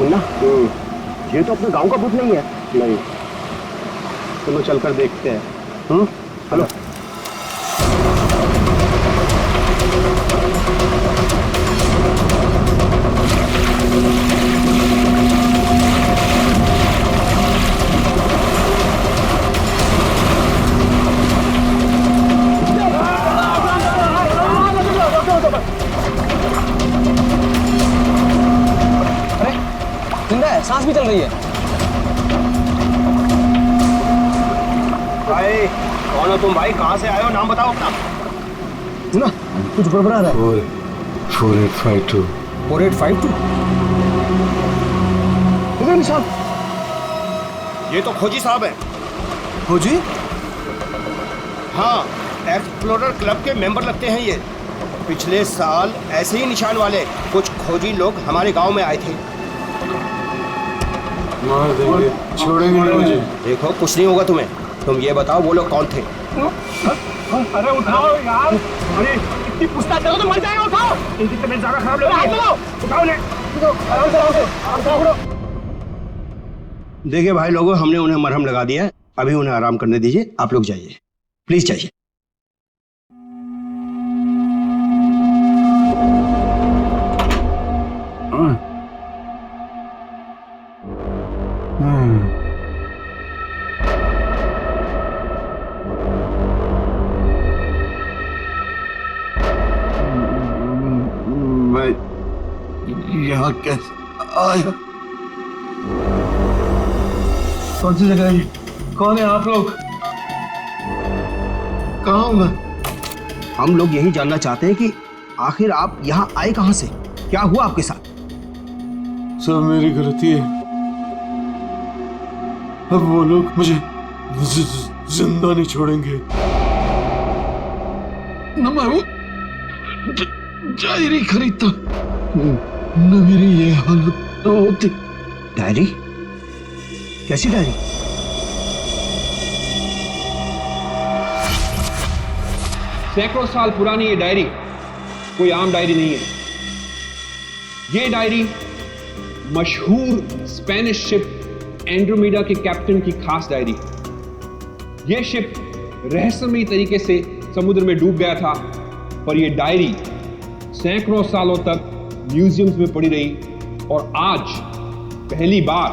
मुन्ना, ये तो अपने गांव का भूत नहीं है। नहीं, चलो चलकर देखते हैं। हेलो। सांस भी चल रही है। भाई कौन हो तुम? भाई कहाँ से आए हो? नाम बताओ अपना। सुना कुछ गड़बड़ा रहा है। 4852 4852 इधर साहब, ये तो खोजी साहब है। खोजी? हाँ, एक्सप्लोरर क्लब के मेंबर लगते हैं ये। पिछले साल ऐसे ही निशान वाले कुछ खोजी लोग हमारे गांव में आए थे। मार देंगे, छोड़ेंगे नहीं मुझे। देखो कुछ नहीं होगा तुम्हें। तुम ये बताओ वो लोग कौन थे? अरे उठाओ यार, अरे इतनी पूछताछ करो तो मर जाएगा। उठाओ, इनकी तबीयत ज्यादा खराब लग रही है। उठाओ ने, आराम से आराम से। देखिए भाई लोगों, हमने उन्हें मरहम लगा दिया है, अभी उन्हें आराम करने दीजिए। आप लोग जाइए, प्लीज जाइए। मैं यहाँ कैसे आया? कौन सी जगह है? कौन है आप लोग? कहाँ हूँ मैं? हम लोग यही जानना चाहते हैं कि आखिर आप यहाँ आए कहाँ से? क्या हुआ आपके साथ? सब मेरी गलती है। अब वो लोग मुझे जिंदा नहीं छोड़ेंगे। न मैं वो डायरी खरीदता, न मेरी ये हालत न होती। डायरी? कैसी डायरी? सैकड़ों साल पुरानी ये डायरी कोई आम डायरी नहीं है। ये डायरी मशहूर स्पेनिश शिप एंड्रोमेडा के कैप्टन की खास डायरी है। यह शिप रहस्यमयी तरीके से समुद्र में डूब गया था, पर यह डायरी सैकड़ों सालों तक म्यूजियम्स में पड़ी रही और आज पहली बार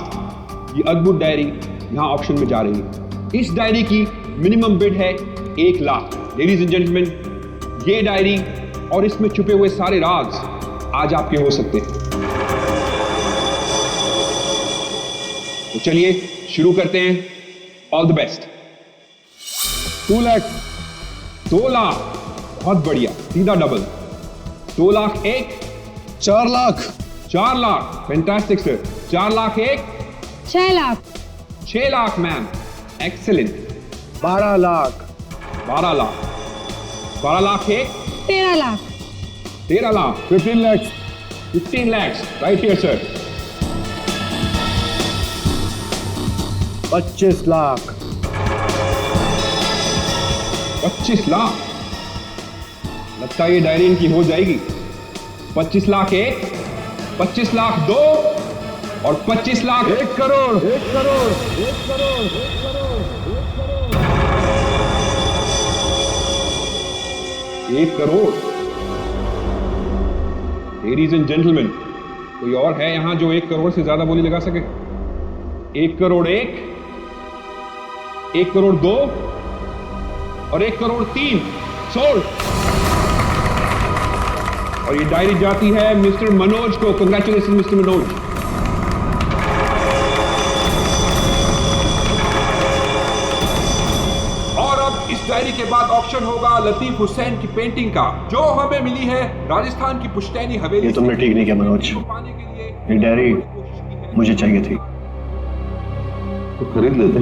ये अद्भुत डायरी यहां ऑक्शन में जा रही है। इस डायरी की मिनिमम बिड है 1 लाख। लेडीज एंड जेंटलमैन, ये डायरी और इसमें छुपे हुए सारे राज आज आपके हो सकते हैं। तो चलिए शुरू करते हैं। All the best. 2 lakh, 2 lakh, बहुत बढ़िया, सीधा double. 2 lakh 1, 4 lakh, 4 lakh, fantastic sir. 4 lakh 1, 6 lakh, 6 lakh ma'am, excellent. 12 lakh, 12 lakh, 12 lakh 1, 13 lakh, 13 lakh, 15 lakhs, 15 lakhs, right here sir. 25 lakh, 25 lakh, लगता है ये डायरी इनकी हो जाएगी। 25 लाख 1, 25 लाख 2 और 25 lakh 1 crore, 1 crore, 1 crore, 1 crore, 1 crore. Ladies and gentleman, कोई और है यहां जो 1 करोड़ से ज्यादा बोली लगा सके? 1 करोड़ 1, 1 करोड़ 2 और 1 करोड़ 3 सोल्ड। और ये डायरी जाती है मिस्टर मनोज को। Congratulation mister Manoj. और अब इस डायरी के बाद ऑक्शन होगा लतीफ हुसैन की पेंटिंग का, जो हमें मिली है राजस्थान की पुश्तैनी हवेली। ये तुमने ठीक नहीं किया मनोज। पाने के लिए ये डायरी मुझे चाहिए थी। तो खरीद लेते।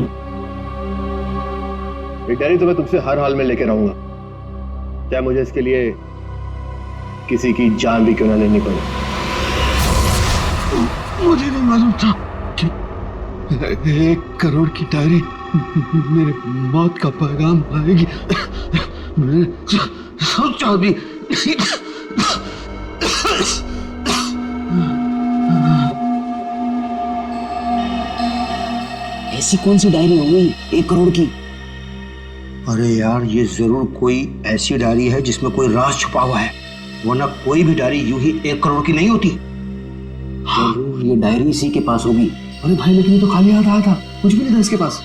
ये डायरी तो मैं तुमसे हर हाल में लेके रहूंगा, चाहे मुझे इसके लिए किसी की जान भी क्यों ना लेनी पड़े। मुझे नहीं मालूम था कि 1 करोड़ की डायरी मेरे मौत का पैगाम लाएगी। मैंने सोचा भी नहीं। ऐसी कौन सी डायरी हो गई 1 करोड़ की? अरे यार, ये जरूर कोई ऐसी डायरी है जिसमें कोई राज छुपा हुआ है, वरना कोई भी डायरी यूं ही 1 करोड़ की नहीं होती। जरूर ये डायरी इसी के पास होगी। अरे भाई, लेकिन ये तो खाली हाथ आया था, कुछ भी नहीं था इसके पास।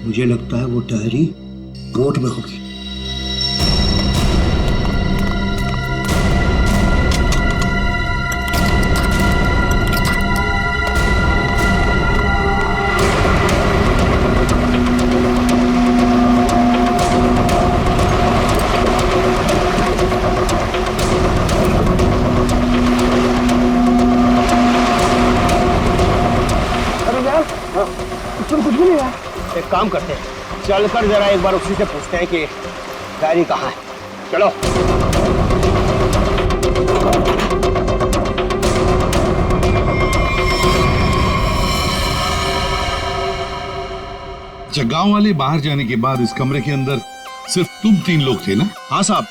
मुझे लगता है वो डायरी बोट में होगी। कुछ भी नहीं है। एक काम करते हैं, चलकर जरा एक बार उसी से पूछते हैं कि डायरी कहाँ है। चलो। अच्छा, गांव वाले बाहर जाने के बाद इस कमरे के अंदर सिर्फ तुम 3 लोग थे ना? हाँ साहब,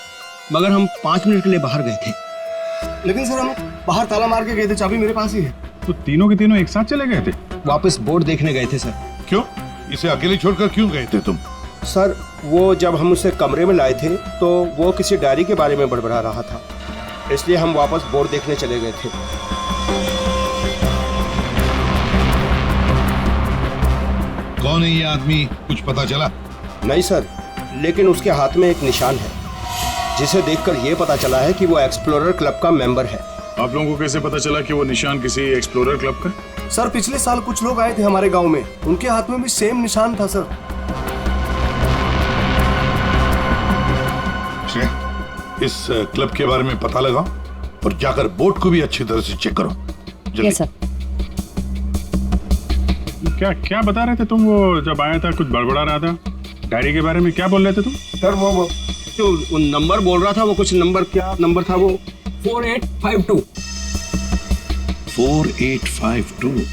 मगर हम 5 मिनट के लिए बाहर गए थे। लेकिन सर, हम बाहर ताला मार के गए थे, चाबी मेरे पास ही है। तो तीनों के तीनों एक साथ चले गए थे? वापस बोर्ड देखने गए थे सर। क्यों? इसे अकेले छोड़कर क्यों गए थे तुम? सर, वो जब हम उसे कमरे में लाए थे तो वो किसी डायरी के बारे में बड़बड़ा रहा था, इसलिए हम वापस बोर्ड देखने चले गए थे। कौन है ये आदमी, कुछ पता चला? नहीं सर, लेकिन उसके हाथ में एक निशान है, जिसे देखकर ये पता चला है कि वो एक्सप्लोरर क्लब का मेंबर है। आप लोगों को कैसे पता चला कि वो निशान किसी एक्सप्लोरर क्लब का? सर, पिछले साल कुछ लोग आए थे हमारे गांव में, उनके हाथ में भी सेम निशान था सर। इस क्लब के बारे में पता लगाओ और जाकर बोर्ड को भी अच्छी तरह से चेक करो। Yes sir. क्या क्या बता रहे थे तुम? वो जब आया था कुछ बड़बड़ा रहा था, डायरी के बारे में क्या बोल रहे थे तुम? सर, वो जो नंबर बोल रहा था, वो कुछ नंबर, क्या नंबर था वो? 4852। 4852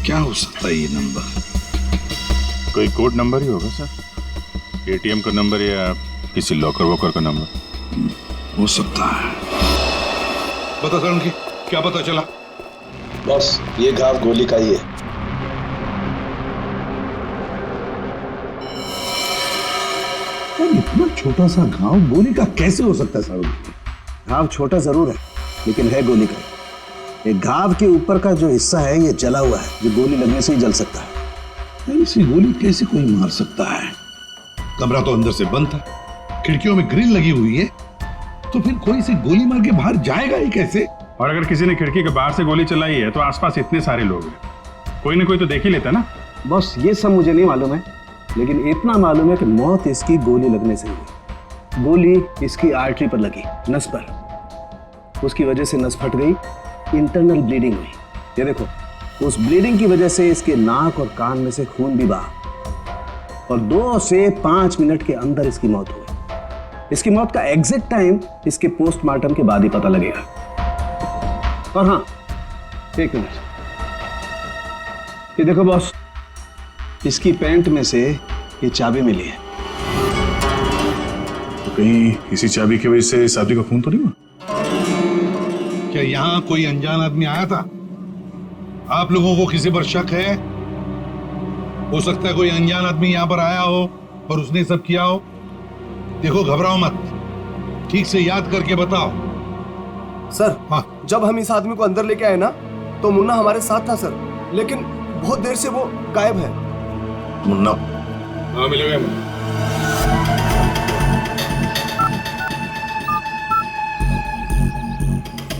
क्या हो सकता है ये नंबर? कोई कोड नंबर ही होगा सर, एटीएम का नंबर या किसी लॉकर वॉकर का नंबर हो सकता है। बता करण की, क्या पता चला? बस ये घाव गोली का ही है। इतना छोटा सा घाव गोली का कैसे हो सकता है साहब? घाव छोटा जरूर है, लेकिन है गोली का। ये घाव के ऊपर का जो हिस्सा है ये जला हुआ है, जो गोली लगने से ही जल सकता है। ऐसी गोली कैसे कोई मार सकता है? कमरा तो अंदर से बंद था, खिड़कियों में ग्रिल लगी हुई है, तो फिर कोई से गोली मार के बाहर जाएगा ही कैसे? और अगर किसी ने खिड़की के बाहर से गोली चलाई है तो आसपास इतने सारे लोग हैं, कोई ना कोई तो देख ही लेता ना। बस ये सब मुझे नहीं मालूम है, लेकिन इतना मालूम है कि मौत इसकी गोली लगने से हुई। गोली इसकी आर्टरी पर लगी, नस पर। उसकी वजह से नस फट गई, इंटरनल ब्लीडिंग हुई। ये देखो, उस ब्लीडिंग की वजह से इसके नाक और कान में से खून भी बहा और 2 से 5 मिनट के अंदर इसकी मौत हुई। इसकी मौत का एग्जैक्ट टाइम इसके पोस्टमार्टम के बाद ही पता लगेगा। और हाँ, 1 मिनट, ये देखो बॉस, इसकी पैंट में से ये चाबी मिली है। तो कहीं इसी चाबी की वजह से शादी का खून तो नहीं हुआ? क्या यहाँ कोई अनजान आदमी आया था? आप लोगों को किसी पर शक है? हो सकता है कोई अनजान आदमी यहाँ पर आया हो और उसने सब किया हो। देखो, घबराओ मत, ठीक से याद करके बताओ। सर, हाँ, जब हम इस आदमी को अंदर लेके आए ना, तो मुन्ना हमारे साथ था सर, लेकिन बहुत देर से वो गायब है। मुन्ना? हाँ, मिलेगा।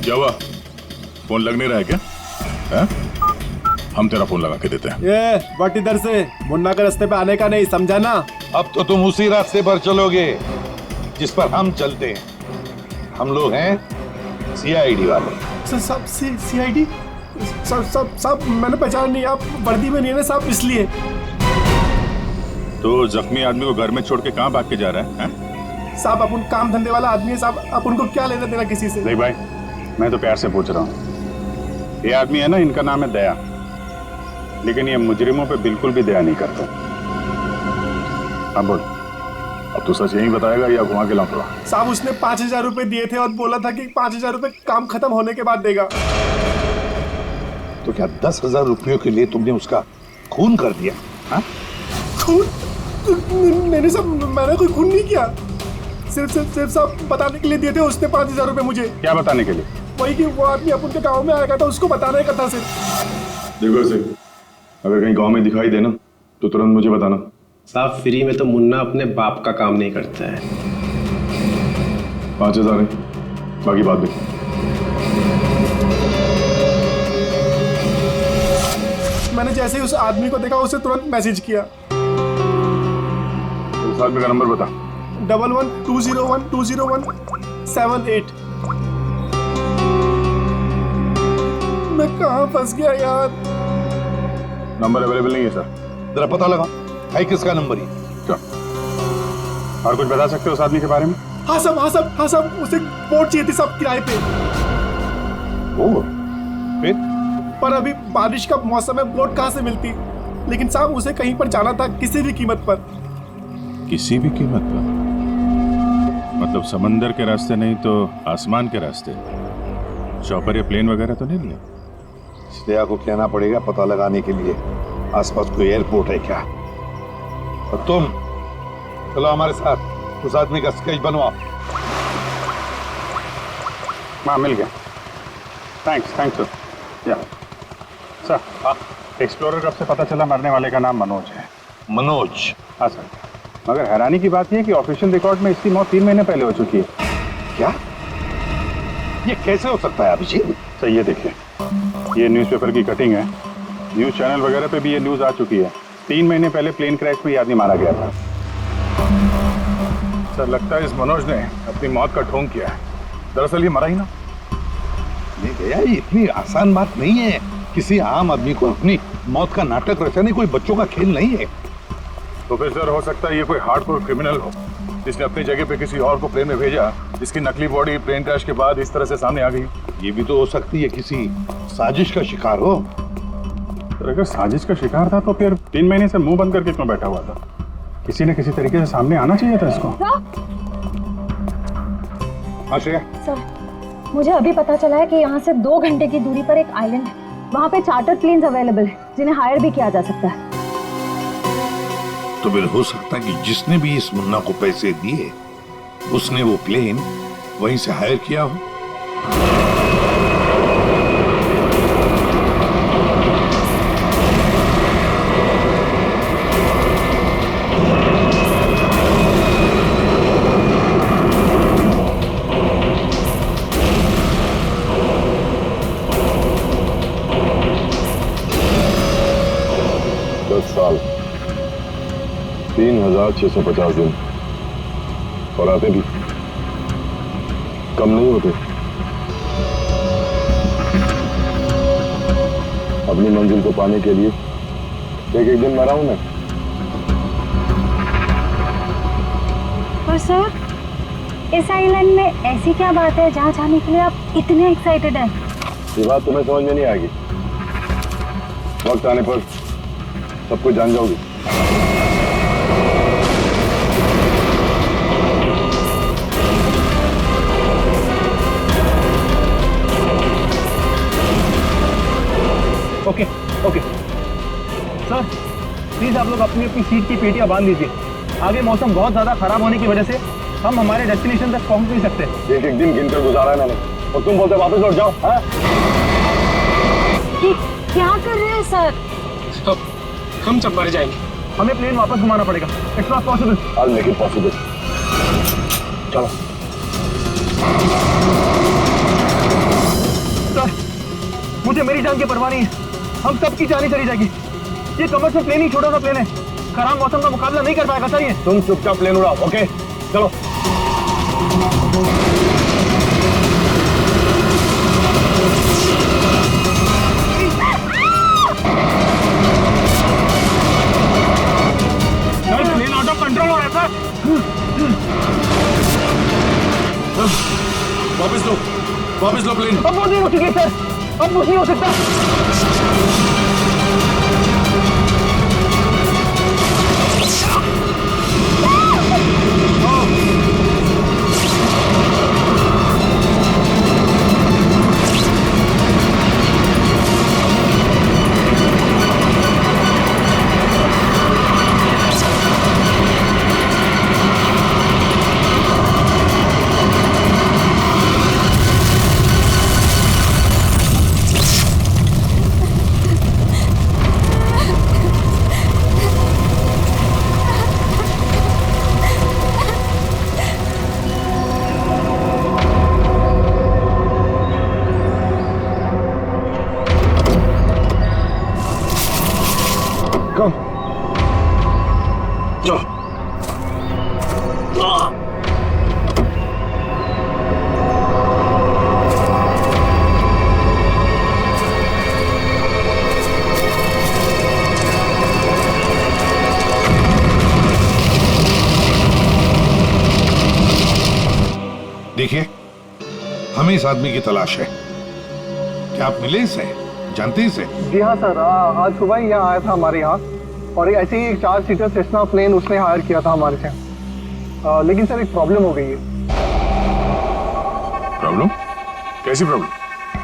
क्या हुआ? फोन लग नहीं रहा है क्या? है? हम तेरा फोन लगा के देते हैं। ये बट इधर से मुन्ना के रास्ते पे आने का नहीं, समझा ना? अब तो तुम उसी रास्ते पर चलोगे जिस पर हम चलते हैं। हम लोग हैं सीआईडी वाले। सब सीआईडी? सब मैंने पहचान नहीं, आप वर्दी में नहीं है ना साहब, इसलिए। तो जख्मी आदमी को घर में छोड़ के कहाँ भाग के जा रहा है? साहब, अपन काम धंधे वाला आदमी है साहब, आप उनको क्या लेना देना किसी से? नहीं भाई, मैं तो प्यार से पूछ रहा हूँ। ये आदमी है ना, इनका नाम है दया, लेकिन ये मुजरिमों पे बिल्कुल भी दया नहीं करता। हाँ बोल, अब तो सच यही बताएगा या घुमा के लाऊंगा? साहब, उसने 5000 रुपए दिए थे और बोला था कि 5000 रुपए काम खत्म होने के बाद देगा। तो क्या 10,000 रुपयों के लिए तुमने उसका खून कर दिया? हाँ? खून? नहीं साहब, मैंने कोई खून नहीं किया। सिर्फ साहब बताने के लिए दिए थे उसने 5,000 रुपए मुझे। क्या बताने के लिए? वही कि वो आदमी अपन के गाँव में आएगा था, उसको बताने का था सिर्फ। देखो से अगर कहीं गांव में दिखाई देना तो तुरंत मुझे बताना। साहब फ्री में तो मुन्ना अपने बाप का काम नहीं करता है। 5,000 है, बाकी बात देख। मैंने जैसे ही उस आदमी को देखा उसे तुरंत मैसेज किया। उस आदमी का नंबर बता। 1120120178। मैं कहाँ फंस गया यार। नंबर अवेलेबल नहीं है सर। जरा पता लगा है किसका नंबर ही। क्या और कुछ बता सकते हो उस आदमी के बारे में? हाँ साहब, उसे बोट चाहिए थी साहब किराए पे। फिर पर अभी बारिश का मौसम है, बोट कहाँ से मिलती। लेकिन साहब उसे कहीं पर जाना था किसी भी कीमत पर। किसी भी कीमत पर? मतलब समंदर के रास्ते नहीं तो आसमान के रास्ते? चॉपर या प्लेन वगैरह तो नहीं लिया? श्रेया को कहना पड़ेगा पता लगाने के लिए आसपास कोई एयरपोर्ट है क्या। और तुम चलो हमारे साथ, उस आदमी का स्केच बनवाओ। हाँ मिल गया। Thanks sir. या सर, एक्सप्लोरर कब से पता चला मरने वाले का नाम मनोज है? मनोज? हाँ सर, मगर हैरानी की बात यह है कि ऑफिशियल रिकॉर्ड में इसकी मौत 3 महीने पहले हो चुकी है। क्या? ये कैसे हो सकता है अभिजीत? सर ये देखिए, ये न्यूज़पेपर की कटिंग है। न्यूज़ चैनल वगैरह पे भी ये न्यूज़ आ चुकी है। 3 महीने पहले प्लेन क्रैश में ये आदमी मारा गया था। सर लगता है इस मनोज ने अपनी मौत का ढोंग किया है। दरअसल ये मरा ही ना। नहीं भैया, ये इतनी आसान बात नहीं है किसी आम आदमी को अपनी मौत का नाटक रचाने। कोई बच्चों का खेल नहीं है। तो फिर सर हो सकता है ये कोई हार्डकोर क्रिमिनल हो जिसने अपनी जगह पे किसी और को प्लेन में भेजा, जिसकी नकली बॉडी प्लेन क्रैश के बाद इस तरह से सामने आ गई। ये भी तो हो सकती है किसी साजिश का शिकार हो। सर अगर साजिश का शिकार था तो फिर 3 महीने से मुंह बंद करके क्यों बैठा हुआ था? किसी न किसी तरीके से सामने आना चाहिए था इसको। हाँ श्रेया। सर मुझे अभी पता चला है कि यहाँ से 2 घंटे की दूरी पर एक आइलैंड है। वहाँ पे चार्टर प्लेन्स अवेलेबल है जिन्हें हायर भी किया जा सकता है। तो फिर हो सकता है कि जिसने भी इस मुन्ना को पैसे दिए उसने वो प्लेन वहीं से हायर किया हो। 10 साल 3,650 दिन और आते भी कम नहीं होते। अपनी मंजिल को पाने के लिए एक दिन मरा हूं मैं। पर सर इस आइलैंड में ऐसी क्या बात है जहाँ जाने के लिए आप इतने एक्साइटेड हैं? ये बात तुम्हें समझ में नहीं आएगी। वक्त आने पर सब कुछ जान जाओगी। ओके सर प्लीज आप लोग अपनी अपनी सीट की पेटियां बांध लीजिए। आगे मौसम बहुत ज्यादा खराब होने की वजह से हम हमारे डेस्टिनेशन तक पहुंच नहीं सकते। एक दिन गिनकर गुजारा है मैंने और तुम बोलते वापस लौट जाओ। हाँ? क्या कर रहे हैं सर? हम सब मर जाएंगे। हमें प्लेन वापस घुमाना पड़ेगा। It's not possible. I'll make it possible। चलो। सर मुझे मेरी जान की परवाह नहीं है। हम सबकी जानें चली जाएगी। ये कमर्शियल प्लेन ही छोटा सा प्लेन है, खराब मौसम का मुकाबला नहीं कर पाएगा सर ये। तुम चुपचाप प्लेन उड़ाओ। ओके चलो। प्लेन आउट ऑफ कंट्रोल हो रहा है सर। वापस लो प्लेन। अब वो नहीं हो चुकी सर, अब कुछ नहीं हो सकता। इस आदमी की तलाश है। क्या आप मिले इसे, जानते हैं इसे? जी हाँ सर, आज सुबह ही यहाँ आया था हमारे यहाँ, और ऐसे ही एक 4 सीटर सेस्ना प्लेन उसने हायर किया था हमारे से। लेकिन सर एक प्रॉब्लम हो गई है। प्रॉब्लम? कैसी प्रॉब्लम?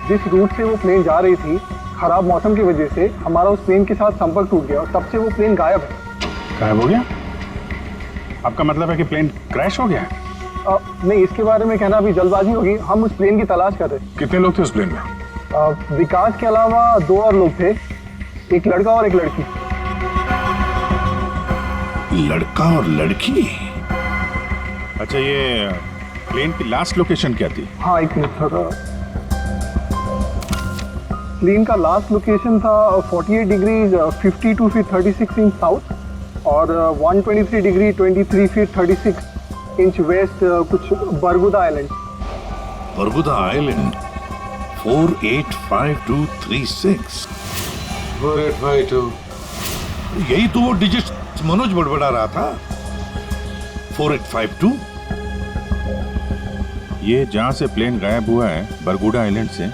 जिस रूट से वो प्लेन जा रही थी, खराब मौसम की वजह से हमारा उस प्लेन के साथ संपर्क टूट गया और तब से वो प्लेन गायब है। गायब हो गया? आपका मतलब है कि प्लेन क्रैश हो गया है? नहीं, इसके बारे में कहना अभी जल्दबाजी होगी। हम उस प्लेन की तलाश कर रहे थे। कितने लोग थे उस प्लेन में? विकास के अलावा 2 और लोग थे, एक लड़का और एक लड़की। लड़का और लड़की? अच्छा, ये प्लेन की लास्ट लोकेशन क्या थी? हाँ एक मिनट सर, प्लेन का लास्ट लोकेशन था 48 डिग्री 52 फीट 36 इंच साउथ और 123 डिग्री 23 फीट 36 इंच वेस्ट, कुछ बरगुदा आइलैंड। बरगुदा आइलैंड 485236। 4852। यही तो वो डिजिट मनोज बड़बड़ा रहा था, 4852। ये जहां से प्लेन गायब हुआ है, बरगुडा आइलैंड से,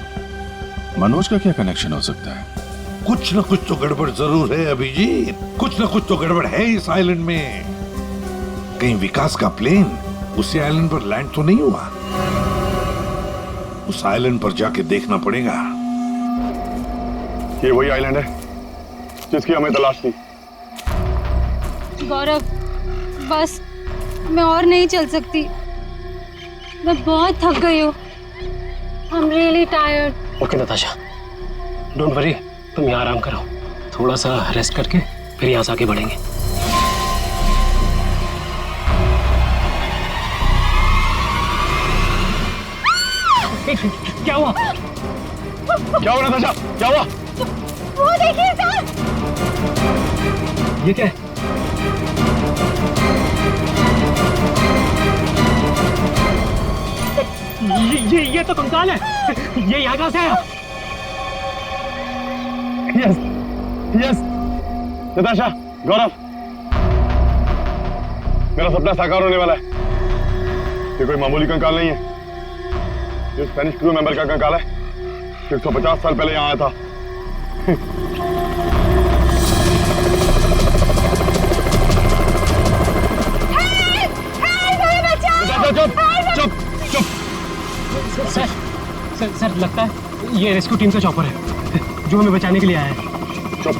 मनोज का क्या कनेक्शन हो सकता है? कुछ न कुछ तो गड़बड़ जरूर है अभिजीत, कुछ न कुछ तो गड़बड़ है इस आइलैंड में। कहीं विकास का प्लेन उसी आइलैंड पर लैंड तो नहीं हुआ? उस आइलैंड पर जाके देखना पड़ेगा। ये वही आइलैंड है जिसकी हमें तलाश थी। गौरव, बस मैं और नहीं चल सकती, मैं बहुत थक गई हूँ। I am really tired. Okay Natasha, don't worry, तुम यहाँ आराम करो, थोड़ा सा रेस्ट करके फिर यहाँ से आगे बढ़ेंगे। क्या हुआ? क्या हुआ नताशा, क्या हुआ? वो देखिए सर। ये क्या है? ये तो कंकाल है। ये यहाँ कहाँ से आया? यस यस नताशा, गौरव, मेरा सपना साकार होने वाला है। ये कोई मामूली कंकाल नहीं है, ये स्पेनिश क्रू मेंबर का कंकाल है, 150 साल पहले यहाँ आया था। चुप चुप चुप। सर लगता है ये रेस्क्यू टीम का चॉपर है जो हमें बचाने के लिए आया है। चुप।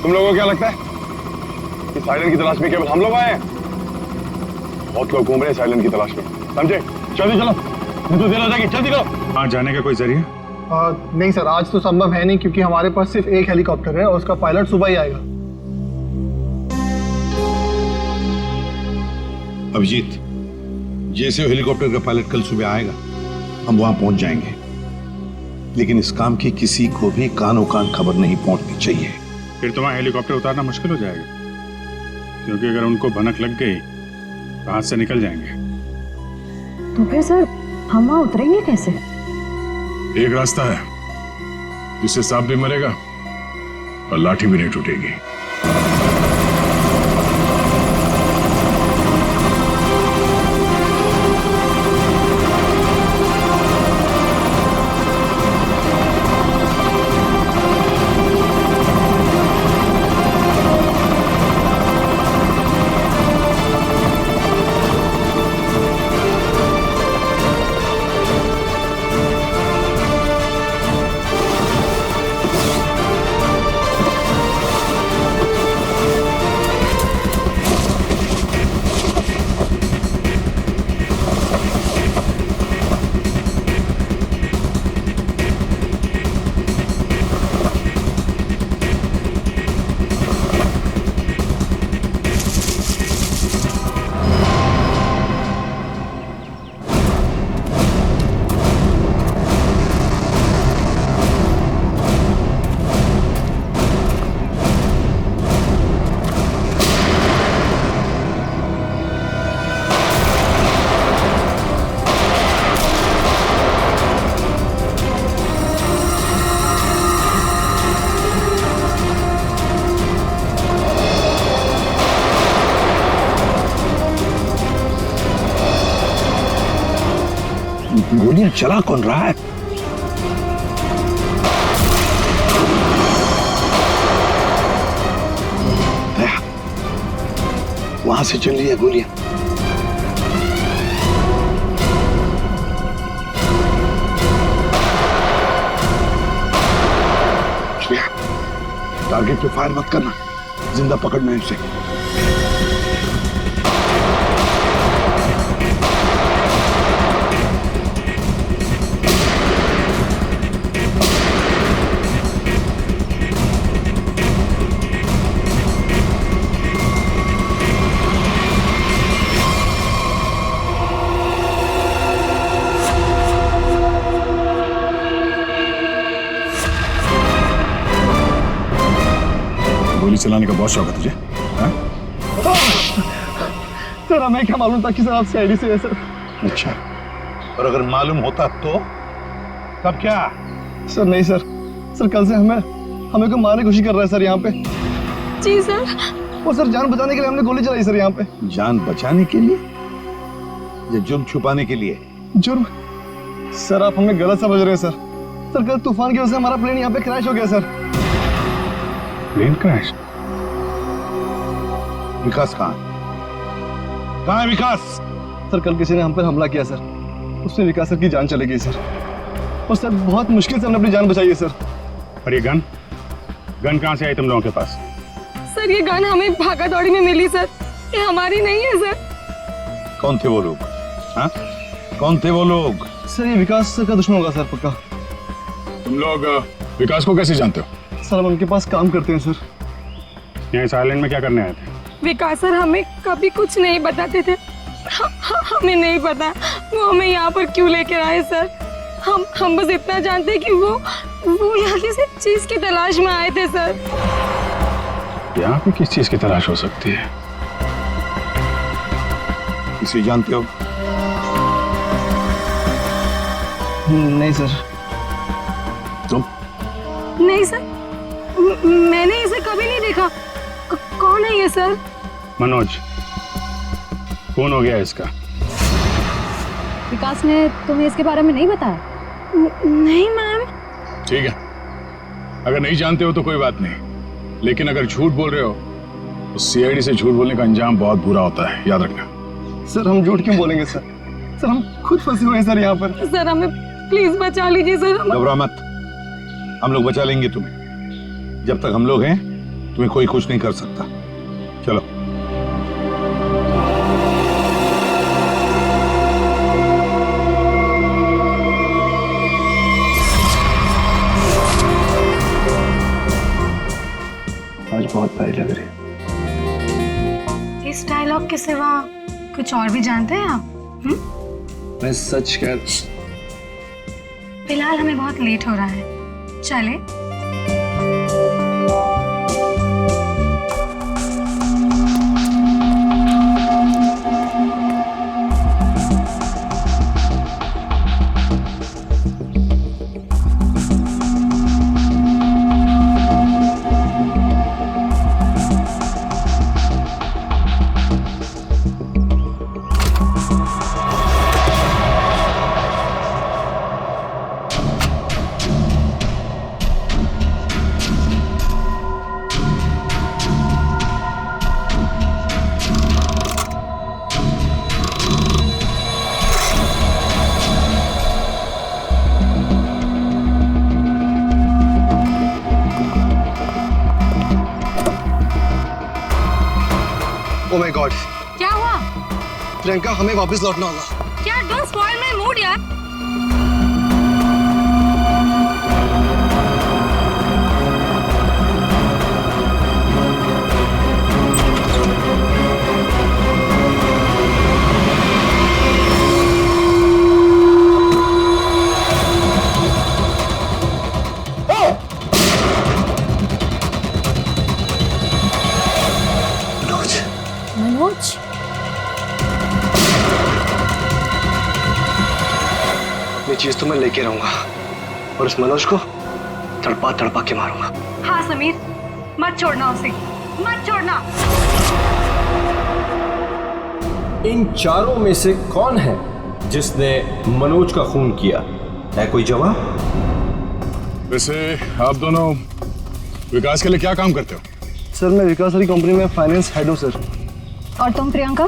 तुम लोगों को क्या लगता है इस आइलैंड की तलाश में केवल हम लोग आए हैं? बहुत लोग घूम रहे हैं इस आइलैंड की तलाश में, समझे? जल्दी चलो, नहीं तो देर हो जाएगी, जल्दी करो। वहां जाने का कोई जरिया? नहीं सर, आज तो संभव है नहीं क्योंकि हमारे पास सिर्फ एक हेलीकॉप्टर है और उसका पायलट सुबह ही आएगा। अभिजीत, जैसे हेलीकॉप्टर का पायलट कल सुबह आएगा हम वहां पहुंच जाएंगे, लेकिन इस काम की किसी को भी कानो कान खबर नहीं पहुंचनी चाहिए। फिर तो वहां हेलीकॉप्टर उतारना मुश्किल हो जाएगा, क्योंकि अगर उनको भनक लग गई तो हाथ से निकल जाएंगे। तो फिर सर हम वहां उतरेंगे कैसे? एक रास्ता है जिससे सांप भी मरेगा और लाठी भी नहीं टूटेगी। आखिर चला कौन रहा है? वहां से चल रही है गोलियां। टारगेट पे फायर मत करना, जिंदा पकड़ना है उसे। गोली चलाने का बहुत शौक है तुझे? सर हमें क्या मालूम था कि सर आप सीआईडी से है सर। अच्छा, और अगर मालूम होता तो तब क्या? सर नहीं सर, सर कल से हमें को मारने की कोशिश कर रहा है सर यहाँ पे। जी सर। वो सर जान बचाने के लिए हमने गोली चलाई सर यहाँ पे। जान बचाने के लिए या जुर्म छुपाने के लिए? जुर्म? सर आप हमें गलत समझ रहे हैं सर। सर कल तूफान की वजह से हमारा प्लेन यहाँ पे क्रैश हो गया सर। Plane crash? विकास कहाँ है विकास? सर कल किसी ने हम पर हमला किया सर, उसमें विकास सर की जान चली गई सर। और सर बहुत मुश्किल से हमने अपनी जान बचाई है सर। और ये गन कहाँ से आई तुम लोगों के पास? सर ये गन हमें भागा दौड़ी में मिली सर, ये हमारी नहीं है सर। कौन थे वो लोग? हाँ, कौन थे वो लोग? सर ये विकास सर का दुश्मन होगा सर पक्का। तुम लोग विकास को कैसे जानते हो? सर हम उनके पास काम करते हैं सर। यहाँ इस आइलैंड में क्या करने आए थे? विकास सर हमें कभी कुछ नहीं बताते थे। हमें नहीं पता वो हमें यहाँ पर क्यों लेकर आए सर। हम बस इतना जानते हैं कि वो यहाँ किसी चीज की तलाश में आए थे सर। यहाँ पे किस चीज की तलाश हो सकती है? इसे जानते हो? नहीं सर। तुम? नहीं सर, मैंने इसे कभी नहीं देखा। कौन है ये सर? मनोज, कौन हो गया इसका? विकास ने तुम्हें इसके बारे में नहीं बताया? नहीं मैम। ठीक है, अगर नहीं जानते हो तो कोई बात नहीं, लेकिन अगर झूठ बोल रहे हो तो सीआईडी से झूठ बोलने का अंजाम बहुत बुरा होता है, याद रखना। सर हम झूठ क्यों बोलेंगे सर? सर हम खुद फंसे हुए हैं सर यहाँ पर। सर हमें प्लीज बचा लीजिए सर। घबरा मत, हम लोग बचा लेंगे तुम्हें। जब तक हम लोग हैं तुम्हें कोई कुछ नहीं कर सकता। चलो। आज बहुत प्यारी लग रही है। इस डायलॉग के सिवा कुछ और भी जानते हैं आप? मैं सच कह। फिलहाल हमें बहुत लेट हो रहा है, चले? Oh my God! क्या हुआ? प्रियंका हमें वापस लौटना होगा। क्या? डोंट स्पॉइल माय मूड यार। मनोज, ये चीज तो मैं लेके रहूंगा और इस मनोज को तड़पा तड़पा के मारूंगा। हाँ समीर, मत छोड़ना उसे, मत छोड़ना। इन चारों में से कौन है जिसने मनोज का खून किया है कोई जवाब? वैसे आप दोनों विकास के लिए क्या काम करते हो? सर मैं विकास वाली कंपनी में फाइनेंस हेड हूँ सर। और तुम प्रियंका?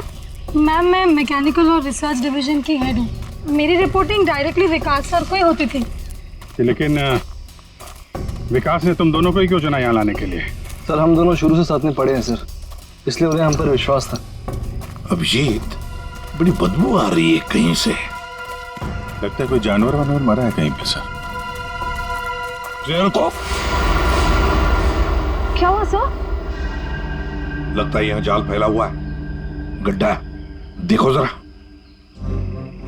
मैम मैं मैकेनिकल और रिसर्च डिवीजन की हेड हूँ। मेरी रिपोर्टिंग डायरेक्टली विकास सर को ही होती थी। लेकिन विकास ने तुम दोनों को ही क्यों चुना यहाँ लाने के लिए? सर हम दोनों शुरू से साथ में पढ़े हैं सर, इसलिए उन्हें हम पर विश्वास था। अभिजीत, बड़ी बदबू आ रही है कहीं से। लगता है कोई जानवर वानवर मरा है कहीं पे सर। को क्या हुआ सर? लगता है यहाँ जाल फैला हुआ है, गड्ढा है। देखो जरा,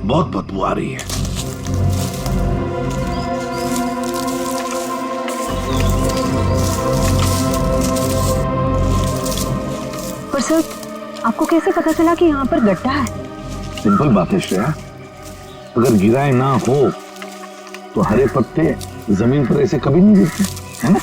बहुत बदबू आ रही है। पर सर आपको कैसे पता चला कि यहाँ पर गड्ढा है? सिंपल बात है श्रेया, अगर गिराए ना हो तो हरे पत्ते जमीन पर ऐसे कभी नहीं गिरते, है ना?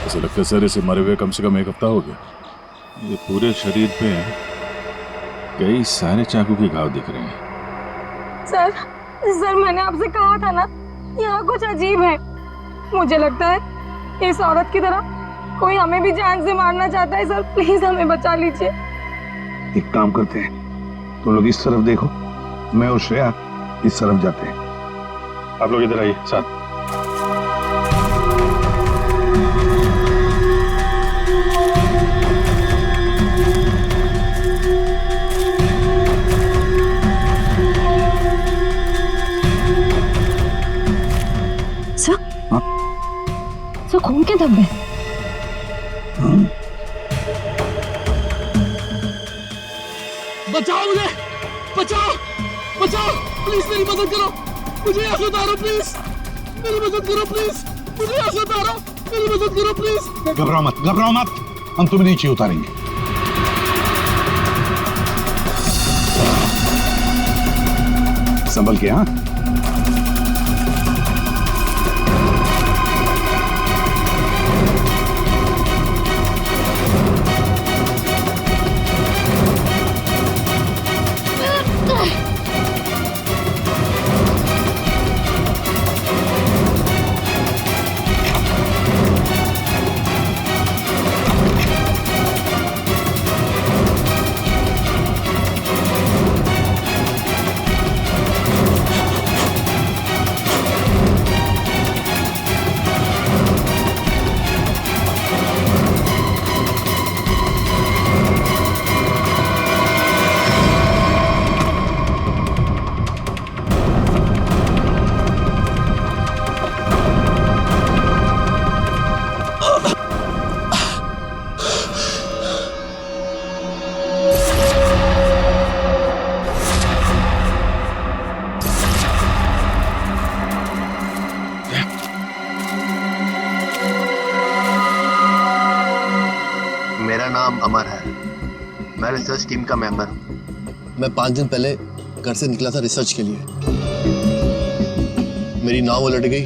ऐसा लगता है सर इसे मरे हुए कम से कम 1 हफ्ता हो गया। ये पूरे शरीर पे कई सारे चाकू के घाव दिख रहे हैं। सर मैंने आपसे कहा था ना, यहाँ कुछ अजीब है। मुझे लगता है इस औरत की तरह कोई हमें भी जान से मारना चाहता है। सर प्लीज हमें बचा लीजिए। एक काम करते हैं, तुम लोग इस तरफ देखो, मैं और श्रेया इस तरफ जाते हैं। आप लोग इधर आइए साथ। सर खून के धब्बे। बचाओ मुझे, बचाओ बचाओ, प्लीज मेरी मदद करो, मुझे यहाँ से उतारो प्लीज, मेरी मदद करो प्लीज, मुझे यहाँ से उतारो, मेरी मदद करो प्लीज। घबराओ मत, घबराओ मत, हम तुम्हें नीचे उतारेंगे। संभल के, हाँ? मेरा नाम अमर है, मैं रिसर्च टीम का मेंबर हूँ। मैं 5 दिन पहले घर से निकला था रिसर्च के लिए। मेरी नाव उलट गई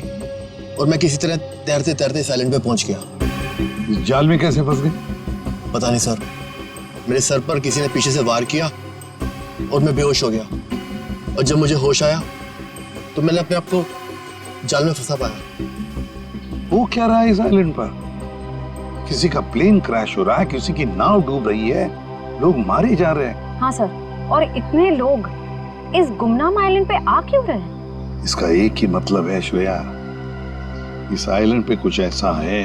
और मैं किसी तरह तैरते तैरते इस आइलैंड पे पहुंच गया। जाल में कैसे फंस गए? पता नहीं सर, मेरे सर पर किसी ने पीछे से वार किया और मैं बेहोश हो गया। और जब मुझे होश आया तो मैंने अपने आप को जाल में फंसा पाया। वो क्या रहा है इस आइलैंड पर? किसी का प्लेन क्रैश हो रहा है, किसी की नाव डूब रही है, लोग मारे जा रहे हैं। हाँ सर, और इतने लोग इस गुमनाम आइलैंड पे आ क्यों रहे हैं? इसका एक ही मतलब है श्रेया, इस आइलैंड पे कुछ ऐसा है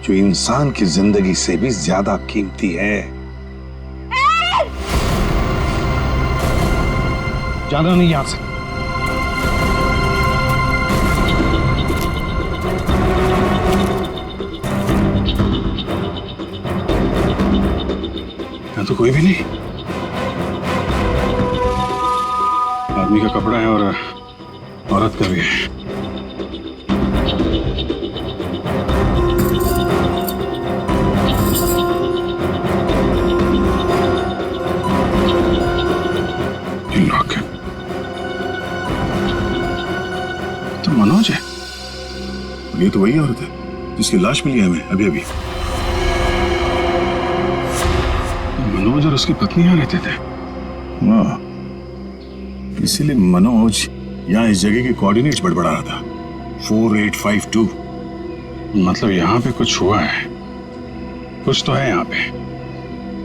जो इंसान की जिंदगी से भी ज्यादा कीमती है। जाना नहीं यहां से। यहाँ तो कोई भी नहीं। आदमी का कपड़ा है और औरत का भी है। ये तो वही औरत है जिसकी लाश मिली है हमें अभी अभी। मनोज और उसकी पत्नी यहाँ रहते थे। हाँ, इसीलिए मनोज यहाँ इस जगह के कोऑर्डिनेट्स बड़बड़ा रहा था। 4852। मतलब यहाँ पे कुछ हुआ है, कुछ तो है यहाँ पे,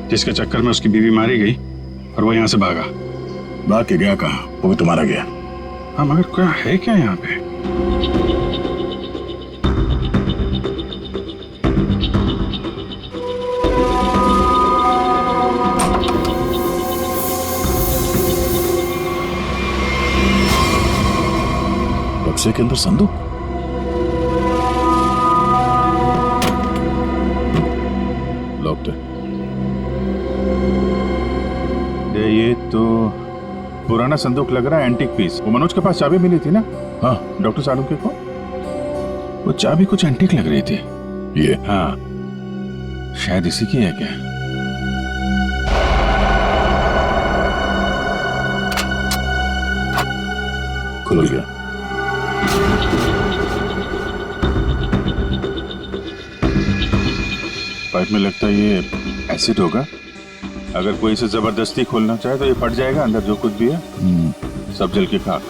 जिसके चक्कर में उसकी बीवी मारी गई और वो यहाँ से भागा। भाग के गया कहाँ? वो भी तुम्हारा गया। हाँ, मगर क्या है क्या यहाँ पे? बक्से के अंदर संदूक। लॉक्ड है। ये तो पुराना संदूक लग रहा है, एंटीक पीस। वो मनोज के पास चाबी मिली थी ना? हाँ, डॉक्टर सालुंके को वो चाबी कुछ एंटीक लग रही थी। ये? हाँ, शायद इसी की है क्या? खुल गया। पाइप में लगता है ये एसिड होगा। अगर कोई इसे जबरदस्ती खोलना चाहे तो ये फट जाएगा। अंदर जो कुछ भी है सब जल के खाक।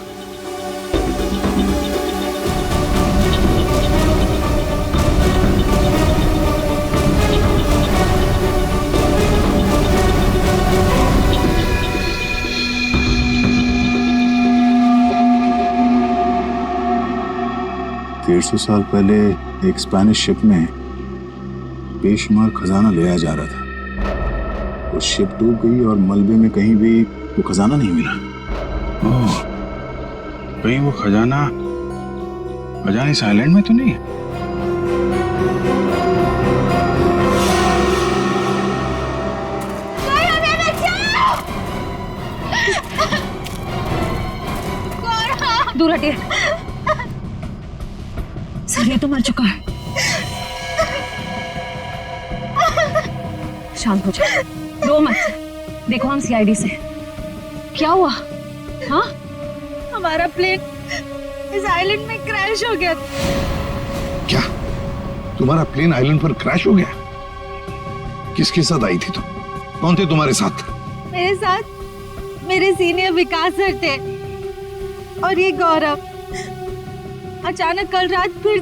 डेढ़ 150 साल पहले एक स्पेनिश शिप में बेशुमार खजाना ले आया जा रहा था। वो शिप डूब गई और मलबे में कहीं भी वो खजाना नहीं मिला। ओह, कहीं वो खजाना इस आइलैंड में तो नहीं है? दूर हटिए सर, ये तो मर चुका है। शांत हो जाओ, रो मत। देखो हम सीआईडी से। क्या हुआ? हाँ, हमारा प्लेन इस आइलैंड में क्रैश हो गया। क्या तुम्हारा प्लेन आइलैंड पर क्रैश हो गया? किसके साथ आई थी तुम? कौन थे तुम्हारे साथ? मेरे साथ मेरे सीनियर विकास सर थे और ये गौरव। अचानक कल रात फिर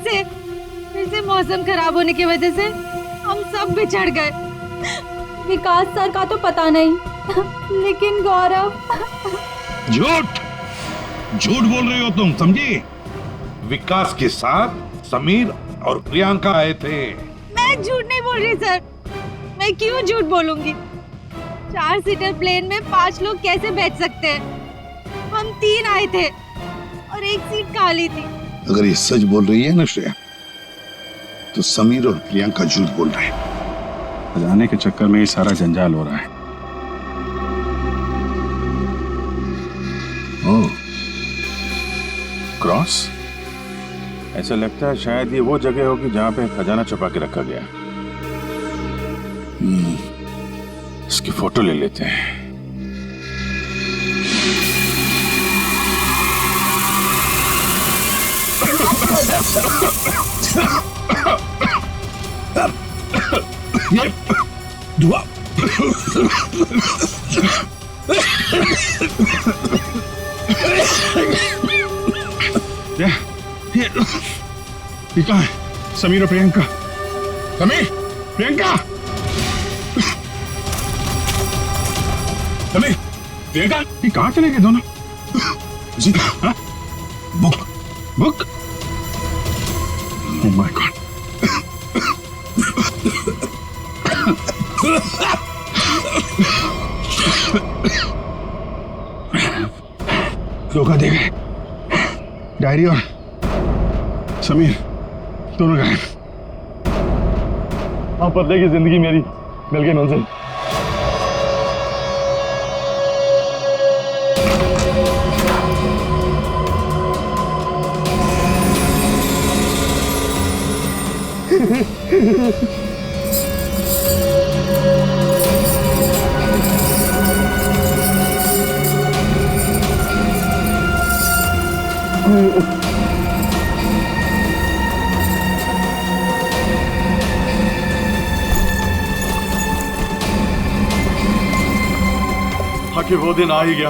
से मौसम खराब होने की वजह से हम सब बिछड़ गए। विकास सर का तो पता नहीं, लेकिन गौरव। झूठ बोल रही हो तुम, समझी? विकास के साथ समीर और प्रियंका आए थे। मैं झूठ नहीं बोल रही सर, मैं क्यों झूठ बोलूंगी? 4 सीटर प्लेन में 5 लोग कैसे बैठ सकते हैं? हम 3 आए थे और एक सीट खाली थी। अगर ये सच बोल रही है ना श्रेया, तो समीर और प्रियंका झूठ बोल रहे हैं। खजाने के चक्कर में ये सारा जंजाल हो रहा है। ओह, क्रॉस? ऐसा लगता है शायद ये वो जगह होगी जहां पे खजाना छुपा के रखा गया। इसकी फोटो ले लेते हैं। ये दुआ ये कहाँ है? समीर और प्रियंका। समीर, प्रियंका, समीर, प्रियंका, ये कहाँ चले गए दोनों? जी, हाँ? बुक। Oh my God. धोखा दे गए। डायरी और समीर दोनों गए। हाँ, पतले की जिंदगी मेरी मिल गई मंजिल। आखिर वो दिन आ ही गया।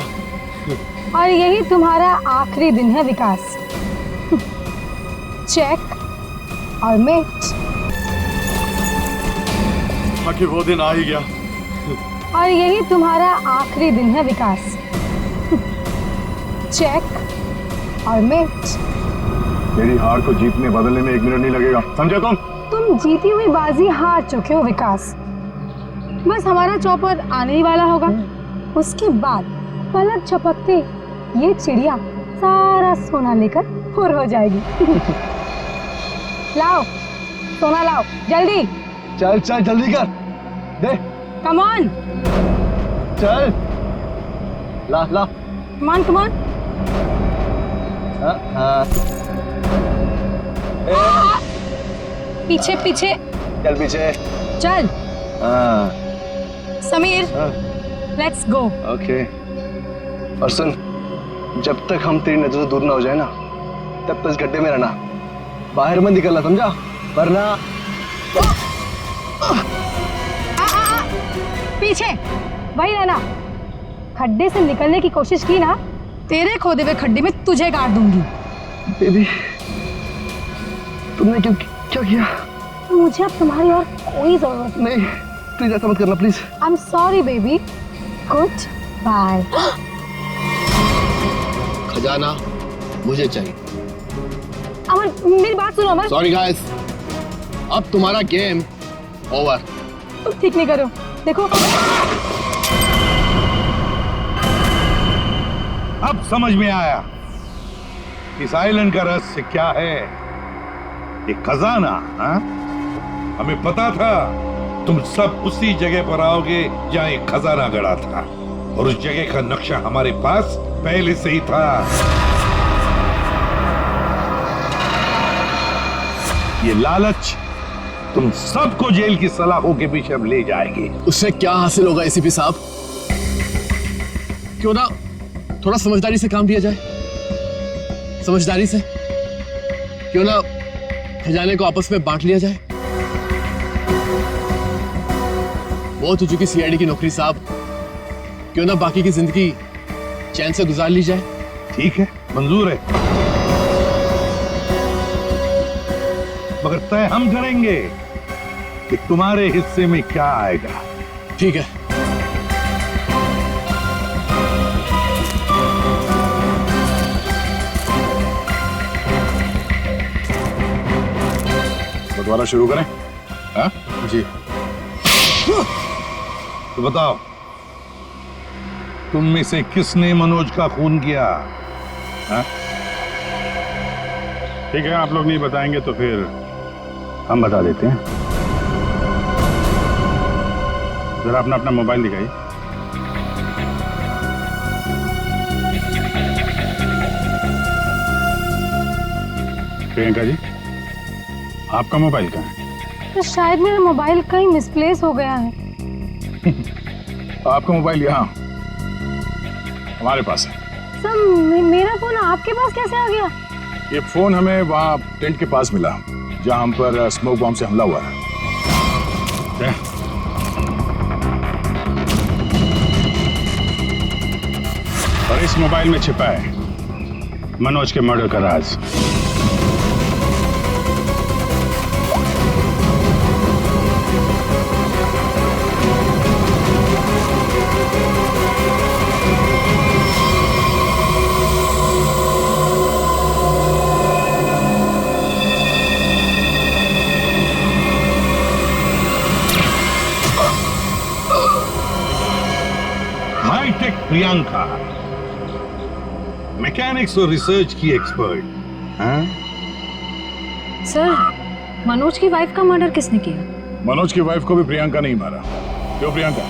और यही तुम्हारा आखिरी दिन है विकास। चेक और मेट। आखिर वो दिन आ ही गया। और यही तुम्हारा आखिरी दिन है विकास। चेक और मेट। मेरी हार को जीतने बदलने में 1 मिनट नहीं लगेगा, समझे तुम जीती हुई बाजी हार चुके हो विकास। बस हमारा चौपर आने ही वाला होगा। उसके बाद पलक झपकते ये चिड़िया सारा सोना लेकर फुर हो जाएगी। लाओ सोना लाओ जल्दी। चल चल जल्दी कर दे। Come on. चल ला ला। Come on come on. पीछे पीछे चल पीछे चल। Sameer let's go. ओके। और सुन, जब तक हम तेरी नजर से दूर ना हो जाए ना, तब तक इस गड्ढे में रहना, बाहर मत निकलना, समझा? वरना पीछे वही रहना। खड्डे से निकलने की कोशिश की ना, तेरे खोदे हुए खड्डे में तुझे गाड़ दूंगी। बेबी तुमने क्यों क्या किया? मुझे अब तुम्हारी और कोई जरूरत नहीं। प्लीज ऐसा मत करना please. I am sorry baby. Goodbye. खजाना मुझे चाहिए। अमर मेरी बात सुनो अमर। सॉरी गाइस, अब तुम्हारा गेम ओवर। तुम ठीक नहीं करो। देखो अब समझ में आया इस आइलैंड का रहस्य क्या है। ये खजाना, हाँ? हमें पता था तुम सब उसी जगह पर आओगे जहां एक खजाना गड़ा था, और उस जगह का नक्शा हमारे पास पहले से ही था। ये लालच तुम सबको जेल की सलाखों के पीछे अब ले जाएगी। उससे क्या हासिल होगा एसीपी साहब? क्यों ना थोड़ा समझदारी से काम लिया जाए। समझदारी से क्यों ना खजाने को आपस में बांट लिया जाए। बहुत हो चुकी सीआईडी की नौकरी साहब, क्यों ना बाकी की जिंदगी चैन से गुजार ली जाए। ठीक है, मंजूर है, मगर तय हम करेंगे कि तुम्हारे हिस्से में क्या आएगा। ठीक है। बंटवारा शुरू करें? हाँ जी। तो बताओ, तुम में से किसने मनोज का खून किया? हाँ? ठीक है, आप लोग नहीं बताएंगे तो फिर हम बता देते हैं। जरा अपना अपना मोबाइल दिखाइए। प्रियंका जी, आपका मोबाइल कहाँ है? तो शायद मेरा मोबाइल कहीं मिसप्लेस हो गया है। आपका मोबाइल यहाँ हमारे पास है। सर मेरा फोन आपके पास कैसे आ गया? ये फोन हमें वहाँ टेंट के पास मिला जहाँ हम पर स्मोक बॉम्ब से हमला हुआ है। और इस मोबाइल में छिपा है मनोज के मर्डर का राज। हाईटेक प्रियंका, मैकेनिक्स और रिसर्च की एक्सपर्ट। हाँ? सर मनोज की वाइफ का मर्डर किसने किया? मनोज की वाइफ को भी प्रियंका नहीं मारा। क्यों प्रियंका,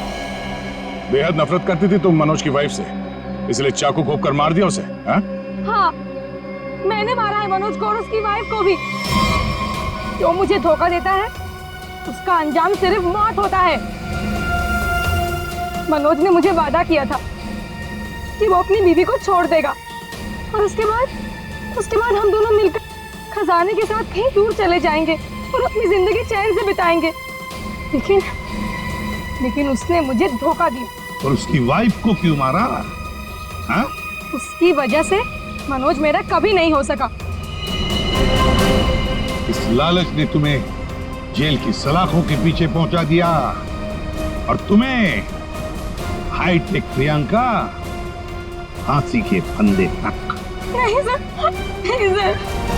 बेहद नफरत करती थी तुम मनोज की वाइफ से, इसलिए चाकू घोंप कर मार दिया उसे? हाँ, मैंने मारा है मनोज को और उसकी वाइफ को भी। जो मुझे धोखा देता है उसका अंजाम सिर्फ मौत होता है। मनोज ने मुझे वादा किया था कि वो अपनी बीवी को छोड़ देगा, और उसके बाद हम दोनों मिलकर खजाने के साथ कहीं दूर चले जाएंगे और अपनी जिंदगी चैन से बिताएंगे। लेकिन उसने मुझे धोखा दिया। और उसकी वाइफ को क्यों मारा? हाँ? उसकी वजह से मनोज मेरा कभी नहीं हो सका। इस लालच ने तुम्हें जेल की सलाखों के पीछे पहुंचा दिया और तुम्हें हाईटेक प्रियंका फांसी के फंदे तक। नहीं सर, नहीं सर।